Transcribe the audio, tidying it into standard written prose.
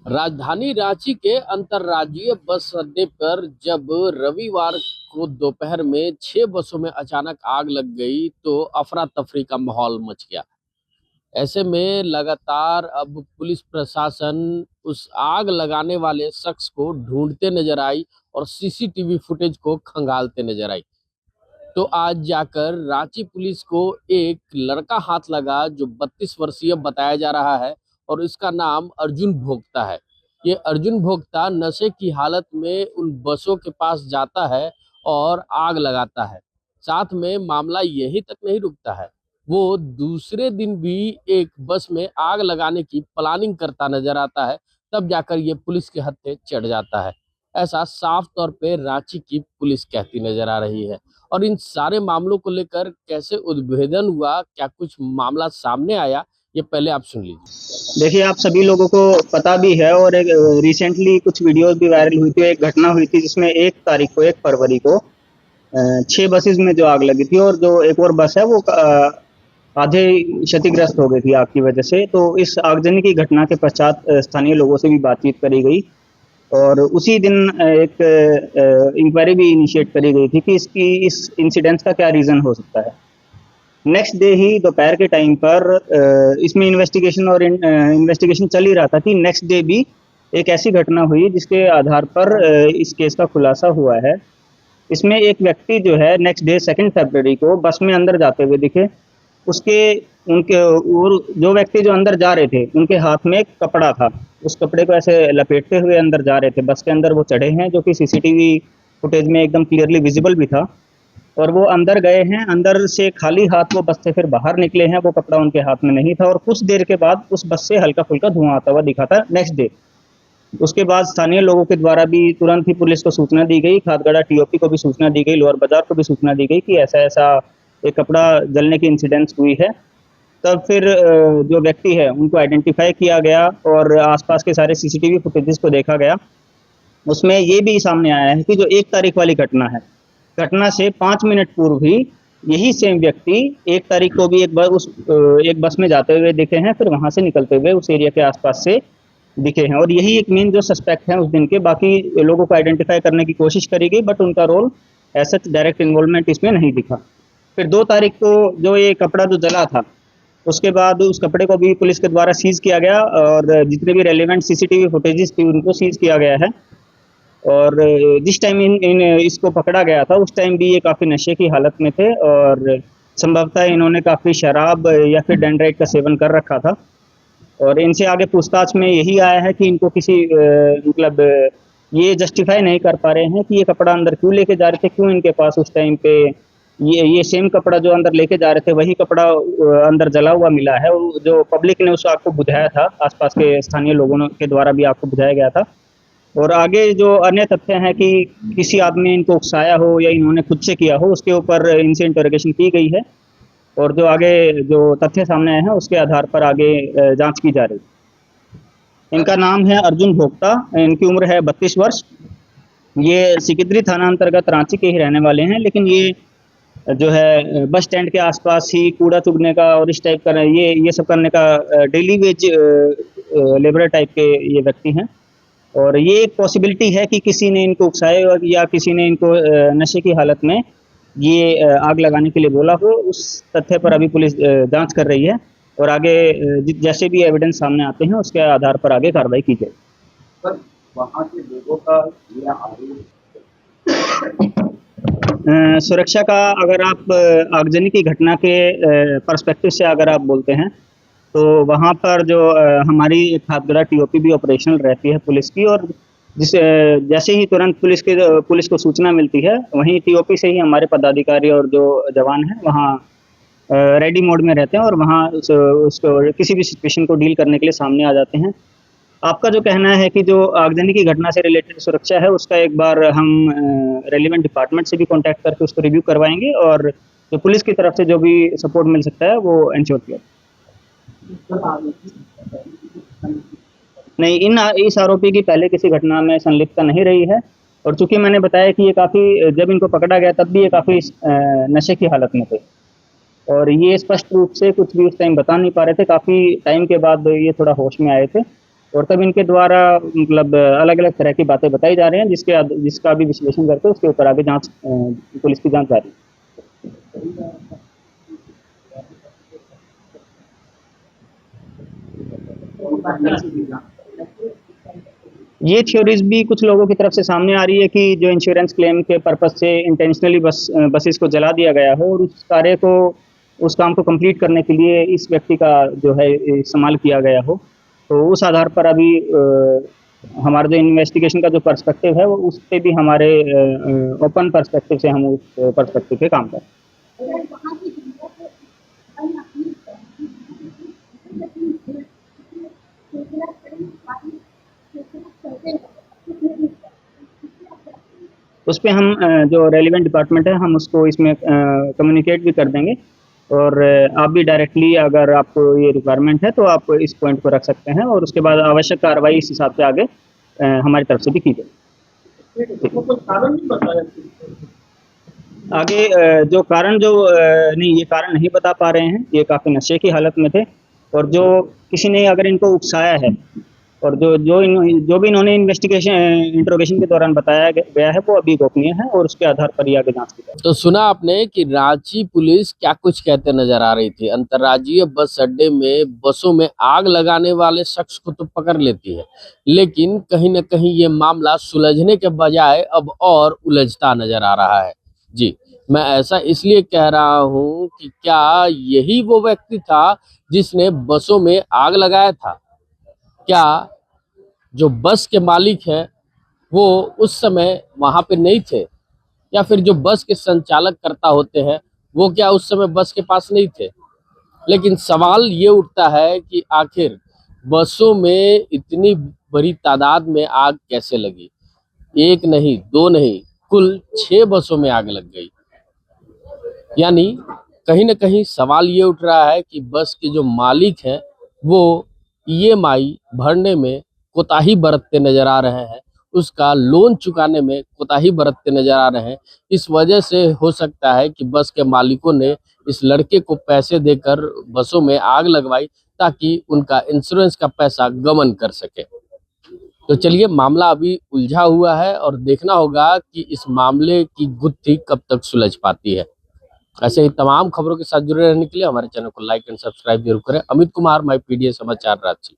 राजधानी रांची के अंतर्राज्यीय बस अड्डे पर जब रविवार को दोपहर में 6 बसों में अचानक आग लग गई तो अफरा तफरी का माहौल मच गया। ऐसे में लगातार अब पुलिस प्रशासन उस आग लगाने वाले शख्स को ढूंढते नजर आई और सीसीटीवी फुटेज को खंगालते नजर आई। तो आज जाकर रांची पुलिस को एक लड़का हाथ लगा जो 32 वर्षीय बताया जा रहा है और इसका नाम अर्जुन भोक्ता है। ये अर्जुन भोक्ता नशे की हालत में उन बसों के पास जाता है और आग लगाता है। साथ में मामला यही तक नहीं रुकता है, वो दूसरे दिन भी एक बस में आग लगाने की प्लानिंग करता नजर आता है। तब जाकर ये पुलिस के हत्थे चढ़ जाता है। ऐसा साफ तौर पे रांची की पुलिस कहती नजर आ रही है। और इन सारे मामलों को लेकर कैसे उद्भेदन हुआ, क्या कुछ मामला सामने आया, ये पहले आप सुन लीजिए। देखिए, आप सभी लोगों को पता भी है और एक रिसेंटली कुछ वीडियोस भी वायरल हुई थी। एक घटना हुई थी जिसमें 1 फरवरी को 6 बसेस में जो आग लगी थी और जो एक और बस है वो आधे क्षतिग्रस्त हो गई थी आग की वजह से। तो इस आगजनी की घटना के पश्चात स्थानीय लोगों से भी बातचीत करी गई और उसी दिन एक इंक्वायरी भी इनिशिएट करी गई थी कि इस इंसिडेंट का क्या रीज़न हो सकता है। नेक्स्ट डे ही दोपहर के टाइम पर इसमें इन्वेस्टिगेशन चल ही रहा था कि नेक्स्ट डे भी एक ऐसी घटना हुई जिसके आधार पर इस केस का खुलासा हुआ है। इसमें एक व्यक्ति जो है नेक्स्ट डे 2 फरवरी को बस में अंदर जाते हुए दिखे। उनके और जो व्यक्ति जो अंदर जा रहे थे उनके हाथ में एक कपड़ा था। उस कपड़े को ऐसे लपेटते हुए अंदर जा रहे थे। बस के अंदर वो चढ़े हैं, जो कि सीसीटीवी फुटेज में एकदम क्लियरली विजिबल भी था। और वो अंदर गए हैं, अंदर से खाली हाथ वो बस से फिर बाहर निकले हैं। वो कपड़ा उनके हाथ में नहीं था और कुछ देर के बाद उस बस से हल्का फुल्का धुआं आता हुआ दिखा था नेक्स्ट डे। उसके बाद स्थानीय लोगों के द्वारा भी तुरंत ही पुलिस को सूचना दी गई, खादगड़ा टीओपी को भी सूचना दी गई, लोअर बाजार को भी सूचना दी गई कि ऐसा ऐसा एक कपड़ा जलने की इंसिडेंस हुई है। तब फिर जो व्यक्ति है उनको आइडेंटिफाई किया गया और आसपास के सारे सीसीटीवी फुटेजेस को देखा गया। उसमें ये भी सामने आया है कि जो 1 तारीख वाली घटना है, घटना से 5 मिनट पूर्व ही यही सेम व्यक्ति 1 तारीख को भी एक बस में जाते हुए दिखे हैं, फिर वहां से निकलते हुए उस एरिया के आसपास से दिखे हैं। और यही एक मेन जो सस्पेक्ट है उस दिन के। बाकी लोगों को आइडेंटिफाई करने की कोशिश करी गई बट उनका रोल ऐसा डायरेक्ट इन्वॉल्वमेंट इसमें नहीं दिखा। फिर 2 तारीख को जो ये कपड़ा जो जला था, उसके बाद उस कपड़े को भी पुलिस के द्वारा सीज किया गया और जितने भी रेलिवेंट सीसीटीवी फुटेजेस थी उनको सीज किया गया है। और जिस टाइम इसको पकड़ा गया था उस टाइम भी ये काफ़ी नशे की हालत में थे और संभवतः इन्होंने काफ़ी शराब या फिर डेंड्राइट का सेवन कर रखा था। और इनसे आगे पूछताछ में यही आया है कि इनको किसी मतलब ये जस्टिफाई नहीं कर पा रहे हैं कि ये कपड़ा अंदर क्यों लेके जा रहे थे, क्यों इनके पास उस टाइम पे ये सेम कपड़ा जो अंदर लेके जा रहे थे वही कपड़ा अंदर जला हुआ मिला है। जो पब्लिक ने उस आग को बुझाया था, आसपास के स्थानीय लोगों के द्वारा भी आग को बुझाया गया था। और आगे जो अन्य तथ्य हैं कि किसी आदमी ने इनको उकसाया हो या इन्होंने खुद से किया हो, उसके ऊपर इनसे इंटरोगेशन की गई है और जो आगे जो तथ्य सामने आए हैं उसके आधार पर आगे जांच की जा रही है। इनका नाम है अर्जुन भोक्ता, इनकी उम्र है 32 वर्ष। ये सिकिदरी थाना अंतर्गत रांची के ही रहने वाले हैं, लेकिन ये जो है बस स्टैंड के आसपास ही कूड़ा चुगने का और इस टाइप का ये सब करने का डेली वेज लेबर टाइप के ये व्यक्ति हैं। और ये एक पॉसिबिलिटी है कि किसी ने इनको उकसाया या किसी ने इनको नशे की हालत में ये आग लगाने के लिए बोला हो। उस तथ्य पर अभी पुलिस जांच कर रही है और आगे जैसे भी एविडेंस सामने आते हैं उसके आधार पर आगे कार्रवाई की जाए। सर, वहाँ के लोगों का ये आरोप सुरक्षा का अगर आप आगजनी की घटना के पर्सपेक्टिव से अगर आप बोलते हैं तो वहाँ पर जो हमारी खादगड़ा टीओपी भी ऑपरेशनल रहती है पुलिस की। और जैसे ही तुरंत पुलिस को सूचना मिलती है वहीं टीओपी से ही हमारे पदाधिकारी और जो जवान हैं वहाँ रेडी मोड में रहते हैं और वहाँ उसको किसी भी सिचुएशन को डील करने के लिए सामने आ जाते हैं। आपका जो कहना है कि जो आगजनी की घटना से रिलेटेड सुरक्षा है उसका एक बार हम रेलिवेंट डिपार्टमेंट से भी कांटेक्ट करके उसको रिव्यू करवाएंगे और जो पुलिस की तरफ से जो भी सपोर्ट मिल सकता है वो इंश्योर किया। नहीं, इस आरोपी की पहले किसी घटना में संलिप्तता नहीं रही है। और चूंकि मैंने बताया कि ये काफ़ी जब इनको पकड़ा गया तब भी ये काफ़ी नशे की हालत में थे और ये स्पष्ट रूप से कुछ भी उस टाइम बता नहीं पा रहे थे। काफ़ी टाइम के बाद ये थोड़ा होश में आए थे और तब इनके द्वारा मतलब अलग अलग तरह की बातें बताई जा रही हैं, जिसका भी विश्लेषण करके उसके ऊपर आगे जांच पुलिस की जांच जारी है। ये थ्योरीज भी कुछ लोगों की तरफ से सामने आ रही है कि जो इंश्योरेंस क्लेम के पर्पज से इंटेंशनली बसेस को जला दिया गया हो और उस काम को कंप्लीट करने के लिए इस व्यक्ति का जो है इस्तेमाल किया गया हो। तो उस आधार पर अभी हमारा जो इन्वेस्टिगेशन का जो पर्सपेक्टिव है वो उस पे भी हमारे ओपन पर्सपेक्टिव से हम उस पर्सपेक्टिव पे काम कर रहे हैं। उस पे हम जो रेलिवेंट डिपार्टमेंट है हम उसको इसमें कम्युनिकेट भी कर देंगे और आप भी डायरेक्टली अगर आपको ये रिक्वायरमेंट है तो आप इस पॉइंट को रख सकते हैं और उसके बाद आवश्यक कार्रवाई इस हिसाब से आगे हमारी तरफ से भी की जाएगी। आगे जो कारण जो नहीं, ये कारण नहीं बता पा रहे हैं, ये काफ़ी नशे की हालत में थे और जो किसी ने अगर इनको उकसाया है और जो भी इन्होंने इंट्रोगेशन के दौरान बताया गया है वो अभी गोपनीय है और उसके आधार पर ही आगे जांच की जाएगी। तो सुना आपने कि रांची पुलिस क्या कुछ कहते नजर आ रही थी। अंतर्राज्यीय बस अड्डे में बसों में आग लगाने वाले शख्स को तो पकड़ लेती है, लेकिन कहीं न कहीं ये मामला सुलझने के बजाय अब और उलझता नजर आ रहा है। जी, मैं ऐसा इसलिए कह रहा हूँ कि क्या यही वो व्यक्ति था जिसने बसों में आग लगाया था? क्या जो बस के मालिक हैं वो उस समय वहां पे नहीं थे, या फिर जो बस के संचालक करता होते हैं वो क्या उस समय बस के पास नहीं थे? लेकिन सवाल ये उठता है कि आखिर बसों में इतनी बड़ी तादाद में आग कैसे लगी? एक नहीं, दो नहीं, कुल 6 बसों में आग लग गई। यानी कहीं न कहीं सवाल ये उठ रहा है कि बस के जो मालिक हैं वो ईएमआई भरने में कोताही बरतते नज़र आ रहे हैं, उसका लोन चुकाने में कोताही बरतते नज़र आ रहे हैं। इस वजह से हो सकता है कि बस के मालिकों ने इस लड़के को पैसे देकर बसों में आग लगवाई ताकि उनका इंश्योरेंस का पैसा गबन कर सके। तो चलिए, मामला अभी उलझा हुआ है और देखना होगा कि इस मामले की गुत्थी कब तक सुलझ पाती है। ऐसे ही तमाम खबरों के साथ जुड़े रहने के लिए हमारे चैनल को लाइक एंड सब्सक्राइब जरूर करें। अमित कुमार, माई पीडीए समाचार रांची।